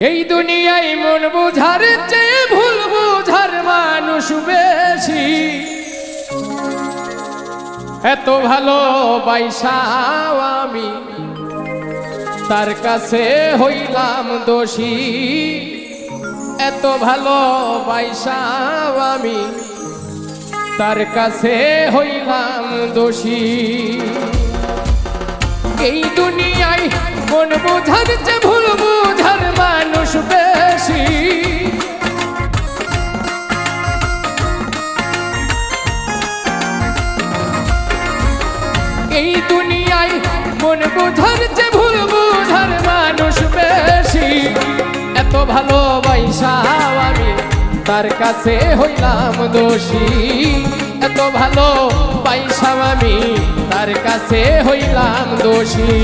এই দুনিয়ায় মন বুঝার চেয়ে ভুল বুঝার মানুষ বেশি। এত ভালোবাসাও আমি তার কাছে হইলাম দোষী। এত ভালোবাসাও আমি তার কাছে হইলাম দোষী। এই দুনিয়ায় মন বুঝার চেয়ে ভুল বুঝার মানুষ বেশি। এই দুনিয়ায় মন বুঝার চেয়ে ভুল বুঝার মানুষ বেশি। এত ভালোবাসাও আমি তার কাছে হইলাম দোষী। এত ভালোবাসাও আমি তার কাছে হইলাম দোষী।